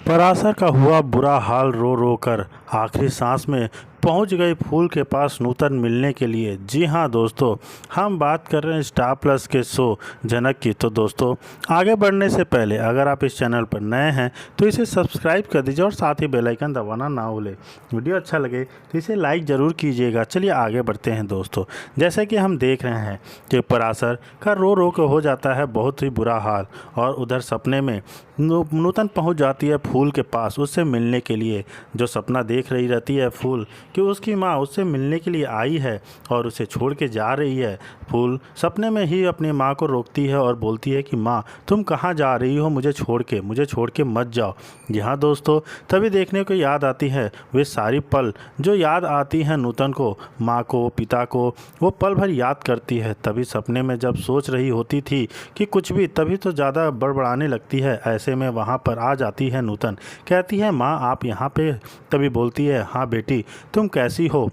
पराशर का हुआ बुरा हाल रो रो कर आखिरी सांस में पहुंच गई फूल के पास नूतन मिलने के लिए। जी हाँ दोस्तों, हम बात कर रहे हैं स्टार प्लस के शो जनक की। तो दोस्तों, आगे बढ़ने से पहले अगर आप इस चैनल पर नए हैं तो इसे सब्सक्राइब कर दीजिए और साथ ही बेल आइकन दबाना ना भूलें। वीडियो अच्छा लगे तो इसे लाइक ज़रूर कीजिएगा। चलिए आगे बढ़ते हैं दोस्तों। जैसे कि हम देख रहे हैं कि पराशर का रो रो के हो जाता है बहुत ही बुरा हाल, और उधर सपने में नूतन पहुंच जाती है फूल के पास उससे मिलने के लिए। जो सपना देख रही रहती है फूल कि उसकी माँ उससे मिलने के लिए आई है और उसे छोड़ के जा रही है। फूल सपने में ही अपनी माँ को रोकती है और बोलती है कि माँ, तुम कहाँ जा रही हो? मुझे छोड़ के मत जाओ। जी हाँ दोस्तों, तभी देखने को याद आती है वे सारी पल जो याद आती हैं नूतन को, माँ को, पिता को, वो पल भर याद करती है। तभी सपने में जब सोच रही होती थी कि कुछ भी, तभी तो ज़्यादा बड़बड़ाने लगती है। ऐसे में वहाँ पर आ जाती है नूतन, कहती है माँ आप यहाँ पे। तभी बोलती है हाँ बेटी, तुम कैसी हो?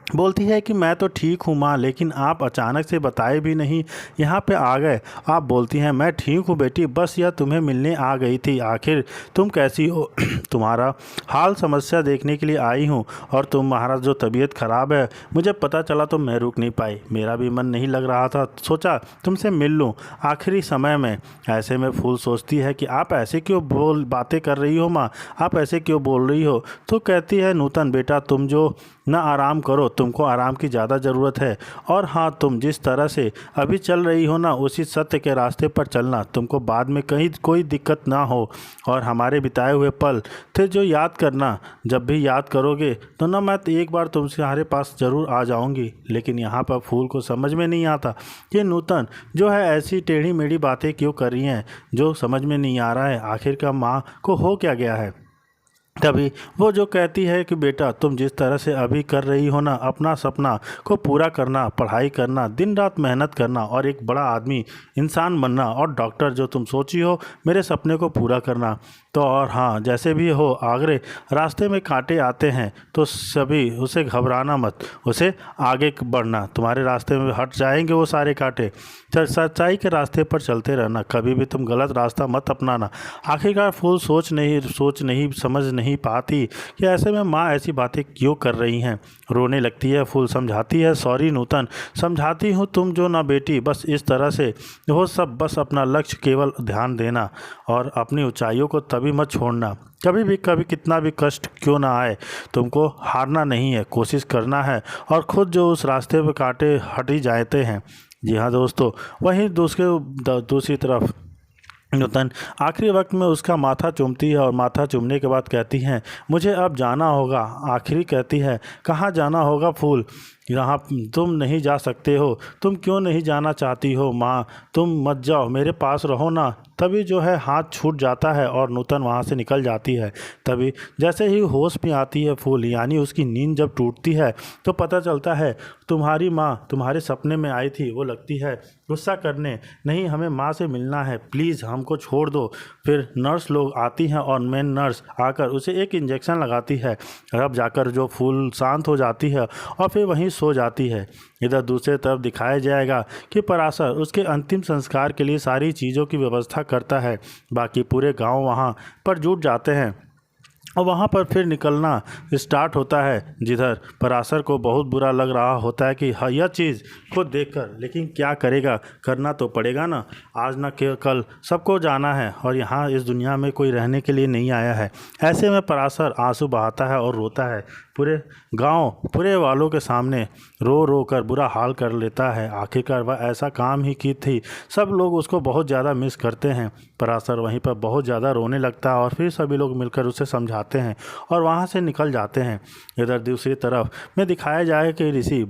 बोलती है कि मैं तो ठीक हूँ माँ, लेकिन आप अचानक से बताए भी नहीं यहाँ पे आ गए। आप बोलती हैं मैं ठीक हूँ बेटी, बस यह तुम्हें मिलने आ गई थी। आखिर तुम कैसी हो? तुम्हारा हाल समस्या देखने के लिए आई हूँ, और तुम्हारा जो तबीयत ख़राब है मुझे पता चला तो मैं रुक नहीं पाई। मेरा भी मन नहीं लग रहा था, सोचा तुमसे मिल लूँ आखिरी समय में। ऐसे में फूल सोचती है कि आप ऐसे क्यों बातें कर रही हो माँ, आप ऐसे क्यों बोल रही हो? तो कहती है नूतन बेटा, तुम जो ना आराम करो, तुमको आराम की ज़्यादा ज़रूरत है। और हाँ, तुम जिस तरह से अभी चल रही हो ना, उसी सत्य के रास्ते पर चलना, तुमको बाद में कहीं कोई दिक्कत ना हो। और हमारे बिताए हुए पल थे जो याद करना, जब भी याद करोगे तो ना मैं एक बार तुम्हारे पास ज़रूर आ जाऊंगी। लेकिन यहाँ पर फूल को समझ में नहीं आता कि नूतन जो है ऐसी टेढ़ी मेढ़ी बातें क्यों कर रही हैं, जो समझ में नहीं आ रहा है आखिर का माँ को हो क्या गया है। तभी वो जो कहती है कि बेटा, तुम जिस तरह से अभी कर रही हो ना, अपना सपना को पूरा करना, पढ़ाई करना, दिन रात मेहनत करना और एक बड़ा आदमी इंसान बनना, और डॉक्टर जो तुम सोची हो मेरे सपने को पूरा करना। तो और हाँ, जैसे भी हो आगे रास्ते में कांटे आते हैं तो सभी उसे घबराना मत, उसे आगे बढ़ना। तुम्हारे रास्ते में हट जाएंगे वो सारे कांटे। सच्चाई के रास्ते पर चलते रहना, कभी भी तुम गलत रास्ता मत अपनाना। आखिरकार फूल सोच नहीं समझ नहीं पाती कि ऐसे में माँ ऐसी बातें क्यों कर रही हैं। रोने लगती है फूल, समझाती है सॉरी नूतन, समझाती हूँ तुम जो ना बेटी, बस इस तरह से हो सब, बस अपना लक्ष्य केवल ध्यान देना और अपनी ऊंचाइयों को तभी मत छोड़ना। कभी कितना भी कष्ट क्यों ना आए, तुमको हारना नहीं है, कोशिश करना है, और खुद जो उस रास्ते पर कांटे हट ही जाते हैं। जी हाँ दोस्तों, वहीं दूसरी तरफ नूतन आखिरी वक्त में उसका माथा चूमती है, और माथा चूमने के बाद कहती हैं मुझे अब जाना होगा। आखिरी कहती है कहाँ जाना होगा फूल, यहाँ तुम नहीं जा सकते हो। तुम क्यों नहीं जाना चाहती हो माँ, तुम मत जाओ, मेरे पास रहो ना। तभी जो है हाथ छूट जाता है और नूतन वहाँ से निकल जाती है। तभी जैसे ही होश में आती है फूल, यानी उसकी नींद जब टूटती है तो पता चलता है तुम्हारी माँ तुम्हारे सपने में आई थी। वो लगती है गुस्सा करने, नहीं हमें माँ से मिलना है, प्लीज़ हमको छोड़ दो। फिर नर्स लोग आती हैं और मेन नर्स आकर उसे एक इंजेक्शन लगाती है। अब जाकर जो फूल शांत हो जाती है और फिर वहीं सो जाती है। इधर दूसरे तरफ दिखाया जाएगा कि पराशर उसके अंतिम संस्कार के लिए सारी चीज़ों की व्यवस्था करता है। बाकी पूरे गांव वहां पर जुट जाते हैं और वहाँ पर फिर निकलना स्टार्ट होता है, जिधर पराशर को बहुत बुरा लग रहा होता है कि हाँ यह चीज़ को देखकर, लेकिन क्या करेगा, करना तो पड़ेगा ना। आज ना कल सबको जाना है और यहाँ इस दुनिया में कोई रहने के लिए नहीं आया है। ऐसे में पराशर आंसू बहाता है और रोता है, पूरे वालों के सामने रो रो कर बुरा हाल कर लेता है। आखिरकार वह ऐसा काम ही की थी, सब लोग उसको बहुत ज़्यादा मिस करते हैं। पराशर वहीं पर बहुत ज़्यादा रोने लगता है और फिर सभी लोग मिलकर उसे समझाते हैं और वहाँ से निकल जाते हैं। इधर दूसरी तरफ में दिखाया जाए कि ऋषि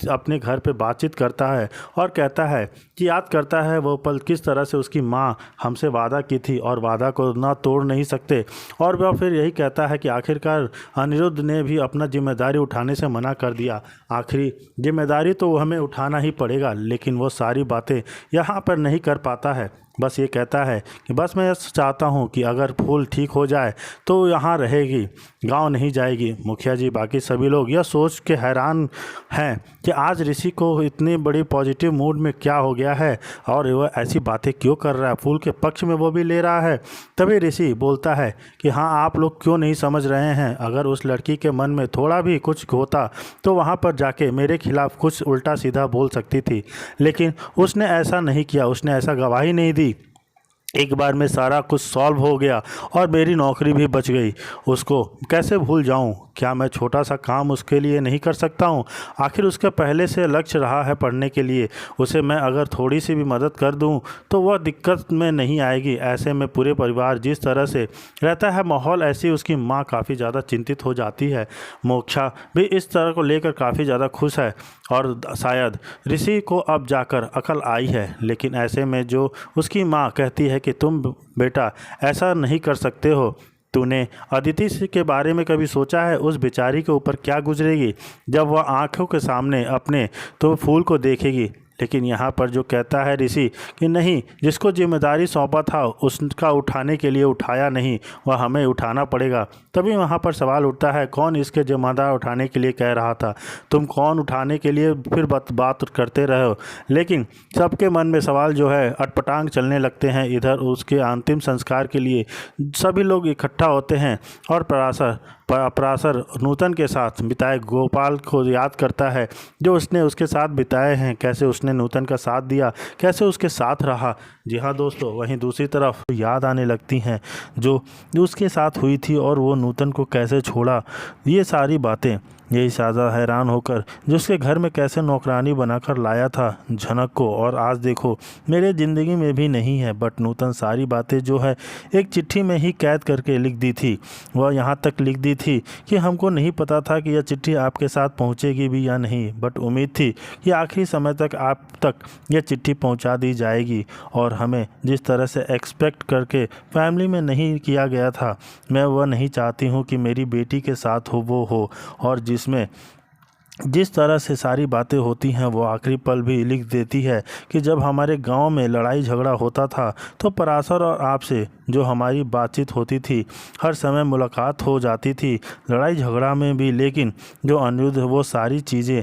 अपने घर पे बातचीत करता है और कहता है कि याद करता है वो पल, किस तरह से उसकी माँ हमसे वादा की थी और वादा को ना तोड़ नहीं सकते। और वह फिर यही कहता है कि आखिरकार अनिरुद्ध ने भी अपना जिम्मेदारी उठाने से मना कर दिया। आखिरी जिम्मेदारी तो हमें उठाना ही पड़ेगा, लेकिन वो सारी बातें यहाँ पर नहीं कर पाता है। बस ये कहता है कि बस मैं चाहता हूँ कि अगर फूल ठीक हो जाए तो यहाँ रहेगी, गांव नहीं जाएगी। मुखिया जी बाकी सभी लोग यह सोच के हैरान हैं कि आज ऋषि को इतनी बड़ी पॉजिटिव मूड में क्या हो गया है और वह ऐसी बातें क्यों कर रहा है, फूल के पक्ष में वो भी ले रहा है। तभी ऋषि बोलता है कि हाँ, आप लोग क्यों नहीं समझ रहे हैं, अगर उस लड़की के मन में थोड़ा भी कुछ होता तो वहाँ पर जाके मेरे खिलाफ कुछ उल्टा सीधा बोल सकती थी, लेकिन उसने ऐसा नहीं किया, उसने ऐसा गवाही नहीं दी। एक बार में सारा कुछ सॉल्व हो गया और मेरी नौकरी भी बच गई। उसको कैसे भूल जाऊं? क्या मैं छोटा सा काम उसके लिए नहीं कर सकता हूं? आखिर उसका पहले से लक्ष्य रहा है पढ़ने के लिए, उसे मैं अगर थोड़ी सी भी मदद कर दूं तो वह दिक्कत में नहीं आएगी। ऐसे में पूरे परिवार जिस तरह से रहता है माहौल, ऐसी उसकी माँ काफ़ी ज़्यादा चिंतित हो जाती है। मोक्षा भी इस तरह को लेकर काफ़ी ज़्यादा खुश है और शायद ऋषि को अब जाकर अकल आई है। लेकिन ऐसे में जो उसकी माँ कहती है कि तुम बेटा ऐसा नहीं कर सकते हो, तूने अदिति के बारे में कभी सोचा है उस बेचारी के ऊपर क्या गुजरेगी जब वह आंखों के सामने अपने तो फूल को देखेगी। लेकिन यहाँ पर जो कहता है ऋषि कि नहीं, जिसको जिम्मेदारी सौंपा था उसका उठाने के लिए उठाया नहीं, वह हमें उठाना पड़ेगा। तभी वहाँ पर सवाल उठता है, कौन इसके जिम्मेदार उठाने के लिए कह रहा था? तुम कौन उठाने के लिए फिर बात करते रहे हो? लेकिन सबके मन में सवाल जो है अटपटांग चलने लगते हैं। इधर उसके अंतिम संस्कार के लिए सभी लोग इकट्ठा होते हैं और पराशर नूतन के साथ बिताए गोपाल को याद करता है, जो उसने उसके साथ बिताए हैं, कैसे उसने नूतन का साथ दिया, कैसे उसके साथ रहा। जी हाँ दोस्तों, वहीं दूसरी तरफ याद आने लगती हैं जो उसके साथ हुई थी और वो नूतन को कैसे छोड़ा। ये सारी बातें यही सादा हैरान होकर जिसके घर में कैसे नौकरानी बनाकर लाया था झनक को, और आज देखो मेरे ज़िंदगी में भी नहीं है। बट नूतन सारी बातें जो है एक चिट्ठी में ही कैद करके लिख दी थी। वह यहाँ तक लिख दी थी कि हमको नहीं पता था कि यह चिट्ठी आपके साथ पहुँचेगी भी या नहीं, बट उम्मीद थी कि आखिरी समय तक आप तक यह चिट्ठी पहुँचा दी जाएगी। और हमें जिस तरह से एक्सपेक्ट करके फैमिली में नहीं किया गया था, मैं वह नहीं चाहती हूँ कि मेरी बेटी के साथ वो हो। और जिसमें जिस तरह से सारी बातें होती हैं वो आखिरी पल भी लिख देती है कि जब हमारे गांव में लड़ाई झगड़ा होता था तो पराशर और आपसे जो हमारी बातचीत होती थी, हर समय मुलाकात हो जाती थी लड़ाई झगड़ा में भी, लेकिन जो अनिरुद्ध वो सारी चीज़ें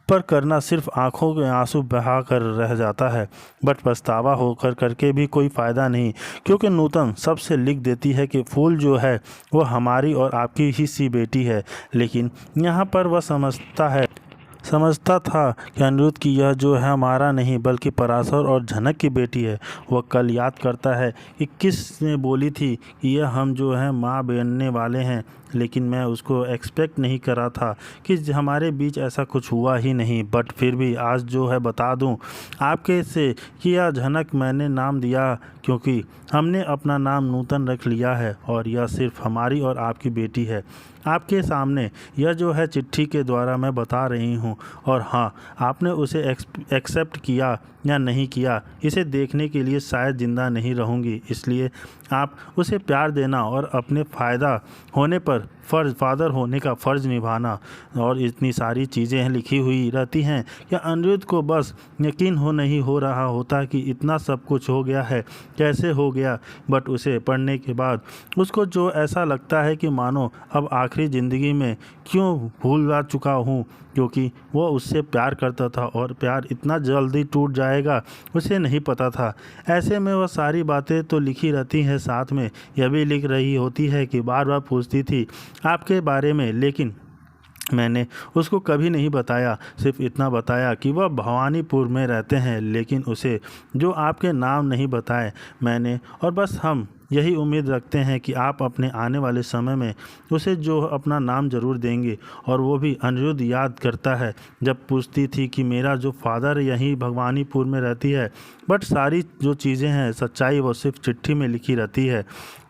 पर करना सिर्फ आंखों के आंसू बहा कर रह जाता है। बट पछतावा होकर करके भी कोई फ़ायदा नहीं, क्योंकि नूतन सबसे लिख देती है कि फूल जो है वो हमारी और आपकी ही सी बेटी है। लेकिन यहाँ पर वह समझता था कि अनिरुद्ध की यह जो है हमारा नहीं बल्कि पराशर और झनक की बेटी है। वह कल याद करता है कि किसने बोली थी कि यह हम जो है माँ बनने वाले हैं, लेकिन मैं उसको एक्सपेक्ट नहीं करा था कि हमारे बीच ऐसा कुछ हुआ ही नहीं। बट फिर भी आज जो है बता दूं आपके से कि यह झनक मैंने नाम दिया क्योंकि हमने अपना नाम नूतन रख लिया है और यह सिर्फ हमारी और आपकी बेटी है। आपके सामने यह जो है चिट्ठी के द्वारा मैं बता रही हूँ। और हाँ, आपने उसे एक्सेप्ट किया या नहीं किया, इसे देखने के लिए शायद ज़िंदा नहीं रहूँगी, इसलिए आप उसे प्यार देना और अपने फ़ायदा होने पर फादर होने का फ़र्ज़ निभाना। और इतनी सारी चीज़ें लिखी हुई रहती हैं कि अनिरुद्ध को बस यकीन नहीं हो रहा होता कि इतना सब कुछ हो गया है, कैसे हो गया। बट उसे पढ़ने के बाद उसको जो ऐसा लगता है कि मानो अब आखिरी ज़िंदगी में क्यों भूल चुका हूँ, क्योंकि वो उससे प्यार करता था और प्यार इतना जल्दी टूट जाएगा उसे नहीं पता था। ऐसे में वह सारी बातें तो लिखी रहती हैं, साथ में यह भी लिख रही होती है कि बार बार पूछती थी आपके बारे में, लेकिन मैंने उसको कभी नहीं बताया, सिर्फ इतना बताया कि वह भवानीपुर में रहते हैं, लेकिन उसे जो आपके नाम नहीं बताए मैंने। और बस हम यही उम्मीद रखते हैं कि आप अपने आने वाले समय में उसे जो अपना नाम ज़रूर देंगे। और वो भी अनिरुद्ध याद करता है जब पूछती थी कि मेरा जो फादर यहीं भवानीपुर में रहती है, बट सारी जो चीज़ें हैं सच्चाई वो सिर्फ चिट्ठी में लिखी रहती है।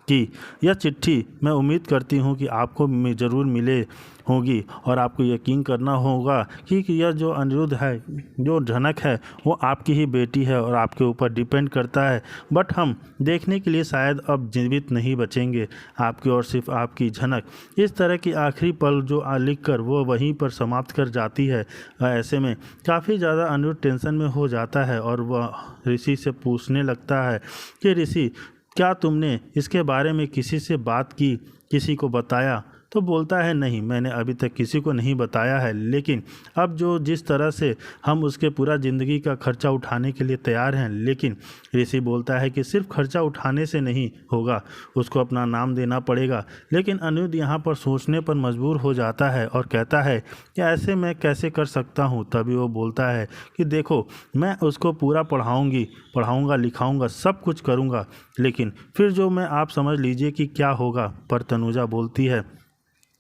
कि यह चिट्ठी मैं उम्मीद करती हूँ कि आपको ज़रूर मिले होगी और आपको यकीन करना होगा कि यह जो अनिरुद्ध है, जो झनक है, वो आपकी ही बेटी है और आपके ऊपर डिपेंड करता है। बट हम देखने के लिए शायद अब जीवित नहीं बचेंगे, आपकी और सिर्फ आपकी झनक। इस तरह की आखिरी पल जो लिख कर वो वहीं पर समाप्त कर जाती है। ऐसे में काफ़ी ज़्यादा अनिरुद्ध टेंशन में हो जाता है और वह ऋषि से पूछने लगता है कि ऋषि, क्या तुमने इसके बारे में किसी से बात की, किसी को बताया? तो बोलता है नहीं, मैंने अभी तक किसी को नहीं बताया है, लेकिन अब जो जिस तरह से हम उसके पूरा ज़िंदगी का खर्चा उठाने के लिए तैयार हैं। लेकिन ऋषि बोलता है कि सिर्फ खर्चा उठाने से नहीं होगा, उसको अपना नाम देना पड़ेगा। लेकिन अनिरुद्ध यहाँ पर सोचने पर मजबूर हो जाता है और कहता है कि ऐसे मैं कैसे कर सकता हूँ। तभी वो बोलता है कि देखो, मैं उसको पूरा पढ़ाऊँगा, लिखाऊँगा, सब कुछ करूँगा, लेकिन फिर जो मैं आप समझ लीजिए कि क्या होगा। पर तनुजा बोलती है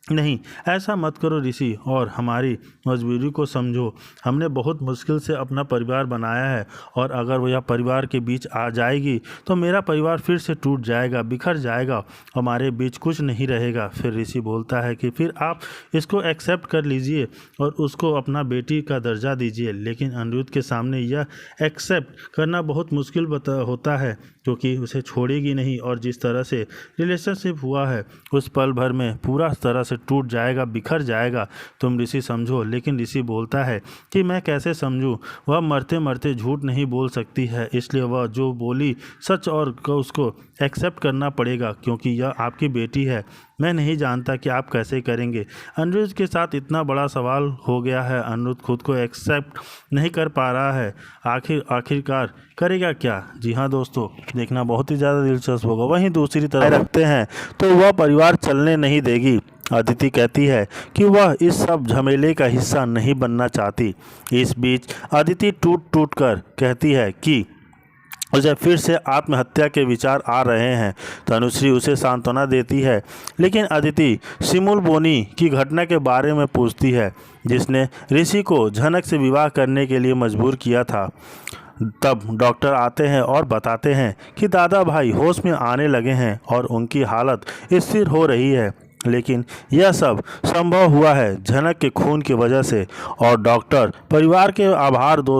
नहीं, ऐसा मत करो ऋषि, और हमारी मजबूरी को समझो। हमने बहुत मुश्किल से अपना परिवार बनाया है और अगर वो यह परिवार के बीच आ जाएगी तो मेरा परिवार फिर से टूट जाएगा, बिखर जाएगा, हमारे बीच कुछ नहीं रहेगा। फिर ऋषि बोलता है कि फिर आप इसको एक्सेप्ट कर लीजिए और उसको अपना बेटी का दर्जा दीजिए। लेकिन अनिरुद्ध के सामने यह एक्सेप्ट करना बहुत मुश्किल होता है, क्योंकि उसे छोड़ेगी नहीं और जिस तरह से रिलेशनशिप हुआ है उस पल भर में पूरा तरह से टूट जाएगा, बिखर जाएगा। तुम ऋषि समझो। लेकिन ऋषि बोलता है कि मैं कैसे समझूं, वह मरते मरते झूठ नहीं बोल सकती है, इसलिए वह जो बोली सच और उसको एक्सेप्ट करना पड़ेगा, क्योंकि यह आपकी बेटी है। मैं नहीं जानता कि आप कैसे करेंगे। अनिरुद्ध के साथ इतना बड़ा सवाल हो गया है, अनिरुद्ध खुद को एक्सेप्ट नहीं कर पा रहा है। आखिरकार करेगा क्या? जी हाँ दोस्तों, देखना बहुत ही ज़्यादा दिलचस्प होगा। वहीं दूसरी तरफ रखते हैं तो वह परिवार चलने नहीं देगी। अदिति कहती है कि वह इस सब झमेले का हिस्सा नहीं बनना चाहती। इस बीच अदिति टूट कर कहती है कि उसे फिर से आत्महत्या के विचार आ रहे हैं। तनुश्री उसे सांत्वना देती है, लेकिन अदिति सिमुल बोनी की घटना के बारे में पूछती है जिसने ऋषि को झनक से विवाह करने के लिए मजबूर किया था। तब डॉक्टर आते हैं और बताते हैं कि दादा भाई होश में आने लगे हैं और उनकी हालत स्थिर हो रही है। लेकिन यह सब संभव हुआ है झनक के खून की वजह से। और डॉक्टर परिवार के आभार दोस्त